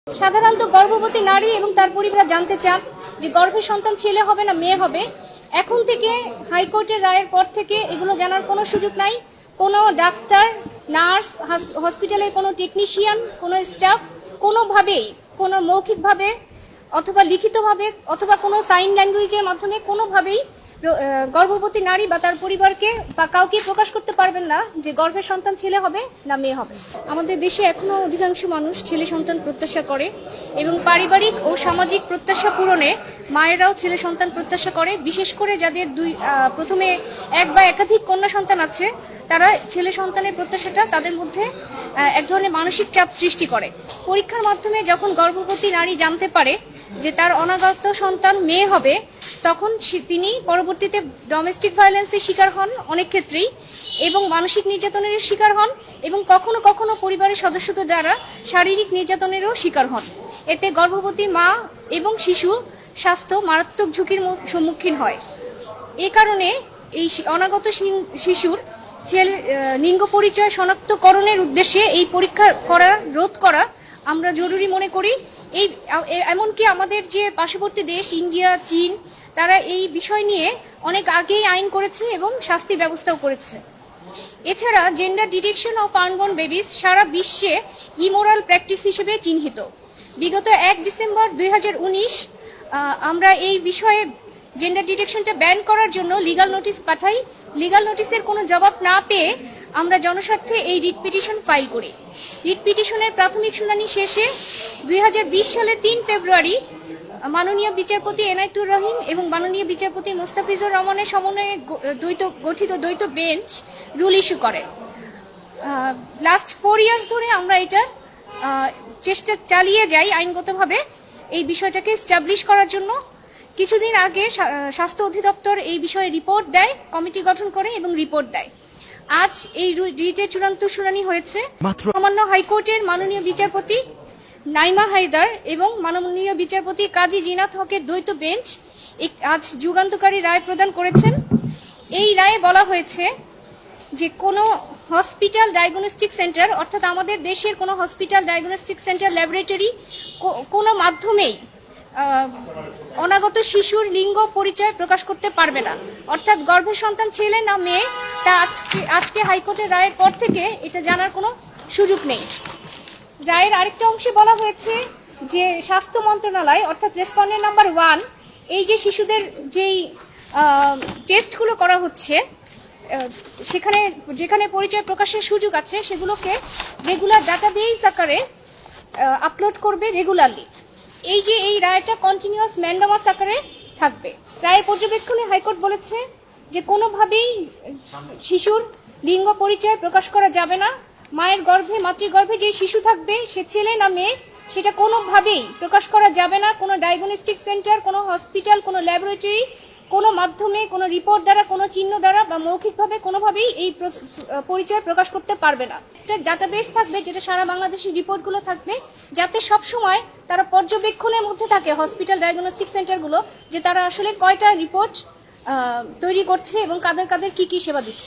সাধারণত গর্ভবতী নারী এবং তার পরিবার জানতে চান যে গর্ভের সন্তান ছেলে হবে না মেয়ে হবে। এখন থেকে হাইকোর্টের রায়ের পর থেকে এগুলো জানার কোনো সুযোগ নাই। কোনো ডাক্তার, নার্স, হসপিটালের কোনো টেকনিশিয়ান, কোনো স্টাফ কোনোভাবেই, কোনো মৌখিকভাবে অথবা লিখিতভাবে অথবা কোনো সাইন ল্যাঙ্গুয়েজের মাধ্যমে কোনোভাবেই গর্ভবতী নারী বা তার পরিবারকে বা কাউকে প্রকাশ করতে পারবেন না যে গর্ভের সন্তান ছেলে হবে না মেয়ে হবে। আমাদের দেশে এখনো অধিকাংশ মানুষ ছেলে সন্তান প্রত্যাশা করে এবং পারিবারিক ও সামাজিক প্রত্যাশা পূরণে মায়েরাও ছেলে সন্তান প্রত্যাশা করে। বিশেষ করে যাদের প্রথমে এক বা একাধিক কন্যা সন্তান আছে, তারা ছেলে সন্তানের প্রত্যাশাটা তাদের মধ্যে এক ধরনের মানসিক চাপ সৃষ্টি করে। পরীক্ষার মাধ্যমে যখন গর্ভবতী নারী জানতে পারে যে তার অনাগত সন্তান মেয়ে হবে, তখন তিনি পরবর্তীতে ডোমেস্টিক ভায়োলেন্সের শিকার হন অনেক ক্ষেত্রেই, এবং মানসিক নির্যাতনের শিকার হন, এবং কখনো কখনো পরিবারের সদস্যদের দ্বারা শারীরিক নির্যাতনেরও শিকার হন। এতে গর্ভবতী মা এবং শিশু স্বাস্থ্য মারাত্মক ঝুঁকির সম্মুখীন হয়। এ কারণে এই অনাগত শিশুর লিঙ্গ পরিচয় শনাক্তকরণের উদ্দেশ্যে এই পরীক্ষা রোধ করা আমরা জরুরি মনে করি। এমনকি আমাদের যে পার্শ্ববর্তী দেশ ইন্ডিয়া, চীন, তারা এই বিষয় নিয়ে অনেক আগেই আইন করেছে এবং শাস্তির ব্যবস্থাও করেছে। এছাড়া gender detection of unborn babies সারা বিশ্বে ইমোরাল প্র্যাকটিস হিসেবে চিহ্নিত। বিগত 1 ডিসেম্বর 2019 আমরা এই বিষয়ে জেন্ডার ডিটেকশনটা ব্যান করার জন্য লিগাল নোটিশ পাঠাই। লিগাল নোটিশের কোনো জবাব না পেয়ে আমরা জনস্বার্থে এই রিট পিটিশন ফাইল করি। রিট পিটিশনের প্রাথমিক শুনানি শেষে 2020 সালের 3 ফেব্রুয়ারি মাননীয় বিচারপতি এনায়েতুর রহিম এবং মাননীয় বিচারপতি মোস্তাফিজুর রহমানের সমন্বয়ে গঠিত দ্বৈত বেঞ্চ রুল ইস্যু করে। লাস্ট 4 ইয়ার্স ধরে আমরা এটা চেষ্টা চালিয়ে যাই আইনগতভাবে এই বিষয়টাকে এস্টাবলিশ করার জন্য। কিছুদিন আগে স্বাস্থ্য অধিদপ্তর এই বিষয়ে রিপোর্ট দেয়, কমিটি গঠন করে এবং রিপোর্ট দেয়। আজ এই রিটের চূড়ান্ত শুনানি হয়েছে। সামান্য হাইকোর্টের মাননীয় বিচারপতি নাইমা হায়দার এবং মাননীয় বিচারপতি কাজী জিনাত হকের দ্বৈত বেঞ্চ আজ যুগান্তকারী রায় প্রদান করেছেন। এই রায়ে বলা হয়েছে যে কোনো হসপিটাল ডায়াগনস্টিক সেন্টার, অর্থাৎ আমাদের দেশের কোনো হসপিটাল ডায়াগনস্টিক সেন্টার, ল্যাবরেটরি কোনো মাধ্যমেই অনাগত শিশুর লিঙ্গ পরিচয় প্রকাশ করতে পারবে না। অর্থাৎ গর্ভের সন্তান ছেলে না মেয়ে তা আজকে হাইকোর্টের রায়ের পর থেকে এটা জানার কোনো সুযোগ নেই। রায়ের আরেকটা অংশে বলা হয়েছে যে স্বাস্থ্য মন্ত্রণালয় অর্থাৎ রেসপন্ডেন্ট নাম্বার 1 এই যে শিশুদের যেই টেস্টগুলো করা হচ্ছে যেখানে পরিচয় প্রকাশের সুযোগ আছে সেগুলোকে রেগুলার ডাটাবেস আকারে আপলোড করবে রেগুলারলি। এই রায়টা কন্টিনিউয়াস ম্যান্ডামাস আকারে থাকবে। রায়ের পর্যবেক্ষণে হাইকোর্ট বলেছে যে কোনোভাবেই শিশুর লিঙ্গ পরিচয় প্রকাশ করা যাবে না। মায়ের গর্ভে, মাতৃগর্ভে যে শিশু থাকবে সে ছেলে না মেয়ে সেটা কোনোভাবেই প্রকাশ করা যাবে না। কোনো ডায়াগনস্টিক সেন্টার, কোনো হসপিটাল, কোনো ল্যাবরেটরি কোনো মাধ্যমে, কোনো রিপোর্ট দ্বারা, কোনো চিহ্ন দ্বারা বা মৌখিকভাবে কোনোভাবেই এই পরিচয় প্রকাশ করতে পারবে না। একটা ডাটাবেস থাকবে যেটা সারা বাংলাদেশের রিপোর্টগুলো থাকবে, যাতে সবসময় তারা পর্যবেক্ষণের মধ্যে থাকে হসপিটাল ডায়াগনস্টিক সেন্টারগুলো, যে তারা আসলে কয়টা রিপোর্ট তৈরি করছে এবং কাদের কাদের কি সেবা দিচ্ছে।